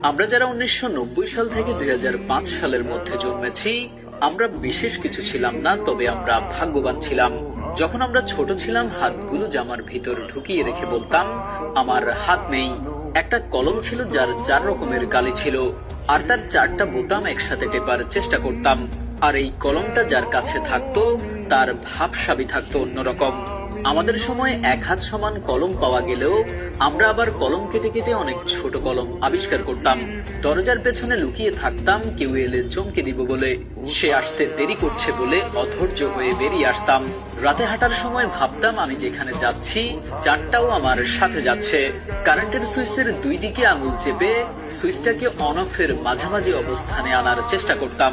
আমরা যারা 1990 সাল থেকে 2005 সালের মধ্যে জন্মেছি, আমরা বিশেষ কিছু ছিলাম না, তবে আমরা ভাগ্যবান ছিলাম। যখন আমরা ছোট ছিলাম, হাতগুলো জামার ভিতর ঢুকিয়ে রেখে বলতাম, আমার হাত নেই। একটা কলম ছিল যার 4 রকমের কালি ছিল, আর তার 4টা বোতাম একসাথে টেপার চেষ্টা করতাম। আর এই কলমটা যার কাছে থাকতো, তার ভাবসাবি থাকতো অন্যরকম। আমাদের সময় 1 হাত সমান কলম পাওয়া গেলেও আমরা আবার কলম কেটে কেটে অনেক ছোট কলম আবিষ্কার করতাম। দরজার পেছনে লুকিয়ে থাকতাম, কেউ এলে চমকে দিব বলে। সে আসতে দেরি করছে বলে অধৈর্য হয়ে বেরিয়ে আসতাম। রাতে হাঁটার সময় ভাবতাম আমি যেখানে যাচ্ছি, 4টাও আমার সাথে যাচ্ছে। কারেন্টের সুইচের 2 দিকে আঙুল চেপে সুইচটাকে অন অফের মাঝামাঝি অবস্থানে আনার চেষ্টা করতাম।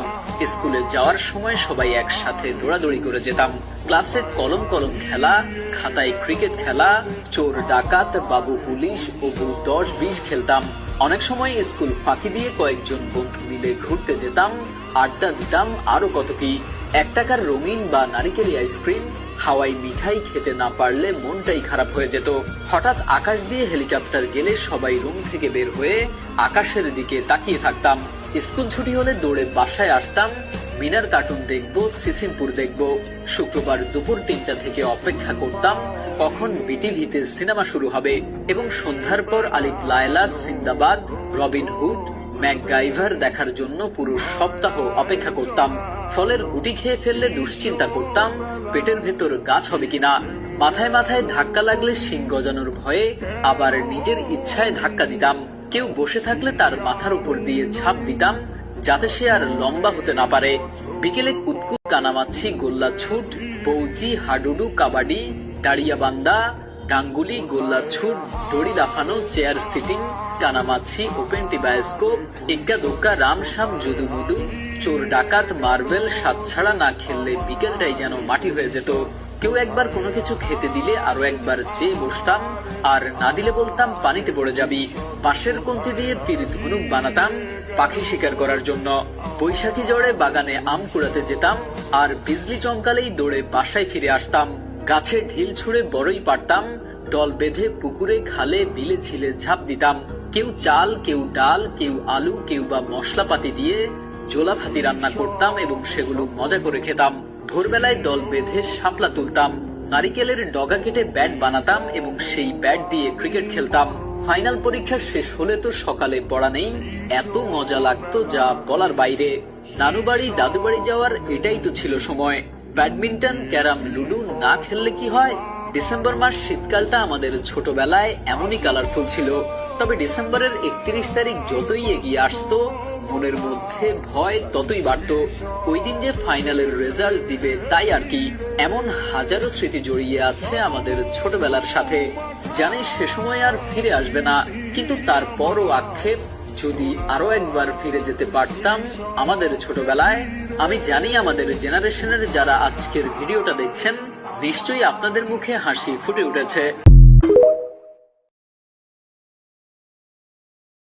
স্কুলে যাওয়ার সময় সবাই একসাথে দৌড়াদৌড়ি করে যেতাম। ক্লাসে কলম কলম খেলা, খাতায় ক্রিকেট খেলা, চোর ডাকাত, বাবু পুলিশ ও বউ 10-20 খেলতাম। অনেক সময় স্কুল ফাঁকি দিয়ে কয়েকজন বন্ধু মিলে ঘুরতে যেতাম, আড্ডা দিতাম, আরো কত কি। 1 টাকার রঙিন বা নারিকেলি আইসক্রিম, হাওয়াই মিঠাই খেতে না পারলে মনটাই খারাপ হয়ে যেত। হঠাৎ আকাশ দিয়ে হেলিকপ্টার গেলে সবাই রুম থেকে বের হয়ে আকাশের দিকে তাকিয়ে থাকতাম। স্কুল ছুটি হলে দৌড়ে বাসায় আসতাম। মিনার কার্টুন দেখবো, সিসিমপুর দেখবো। শুক্রবার দুপুর 3টা থেকে অপেক্ষা করতাম কখন বিটিভিতে সিনেমা শুরু হবে, এবং সন্ধ্যার পর আলিফ Laila, Sinbad, Robin Hood, MacGyver দেখার জন্য পুরো সপ্তাহ অপেক্ষা করতাম। ফলের গুটি খেয়ে ফেললে দুশ্চিন্তা করতাম পেটের ভেতর গাছ হবে কিনা। মাথায় মাথায় ধাক্কা লাগলে শিং গজানোর ভয়ে আবার নিজের ইচ্ছায় ধাক্কা দিতাম। কেউ বসে থাকলে তার মাথার উপর দিয়ে ঝাঁপ দিতাম, যাতে সে আর লম্বা হতে না পারে। বিকেলে কুতকুত, কানামাছি, গোল্লা ছুট, বৌচি, হাডুডু, কাবাডি, দাঁড়িয়াবান্ধা, ডাঙ্গুলি, গোল্লা ছুট, দড়ি লাফানো, চেয়ার সিটিং, কানামাছি, ওপেন বায়োস্কোপ, এক্কা দোক্কা, রামসাম, যদুমধু, চোর ডাকাত, মার্বেল। সাত ছাড়া না খেললে বিকেলটাই যেন মাটি হয়ে যেত। কেউ একবার কোনো কিছু খেতে দিলে আরো একবার চেয়ে বসতাম, আর না দিলে বলতাম পানিতে পড়ে যাবি। বাঁশের কঞ্চি দিয়ে তীর ধনুক বানাতাম পাখি শিকার করার জন্য। বৈশাখী ঝড়ে বাগানে আম কুড়াতে যেতাম, আর বিজলি চমকালেই দৌড়ে বাসায় ফিরে আসতাম। গাছে ঢিল ছুঁড়ে বড়ই পারতাম, দল বেঁধে পুকুরে, খালে, বিলে ঝিলে ঝাঁপ দিতাম। কেউ চাল, কেউ ডাল, কেউ আলু, কেউ বা মশলাপাতি দিয়ে জোলা ভাতি রান্না করতাম এবং সেগুলো মজা করে খেতাম। ভোরবেলায় দল বেঁধে শাপলা তুলতাম। নারিকেলের ডগা কেটে ব্যাট বানাতাম এবং সেই ব্যাট দিয়ে ক্রিকেট খেলতাম। ফাইনাল পরীক্ষা শেষ হলে তো সকালে পড়া নেই, এত মজা লাগতো যা বলার বাইরে। নানু বাড়ি, দাদু বাড়ি যাওয়ার এটাই তো ছিল সময়। ব্যাডমিন্টন, ক্যারাম, লুডো না খেললে কি হয়। ডিসেম্বর মাস, শীতকালটা আমাদের ছোটবেলায় এমনই কালারফুল ছিল। তবে ডিসেম্বরের 31 তারিখ যতই এগিয়ে আসতো, মনের মধ্যে ভয় ততই বাড়ত। ওই দিন যে ফাইনালের রেজাল্ট দিবে তাই আর কি। এমন হাজারো স্মৃতি জড়িয়ে আছে আমাদের ছোটবেলার সাথে। জানি সে সময় আর ফিরে আসবে না, কিন্তু তারপরও আক্ষেপ, যদি আরো একবার ফিরে যেতে পারতাম আমাদের ছোটবেলায়। আমি জানি আমাদের জেনারেশনের যারা আজকের ভিডিওটা দেখছেন, নিশ্চয়ই আপনাদের মুখে হাসি ফুটে উঠেছে।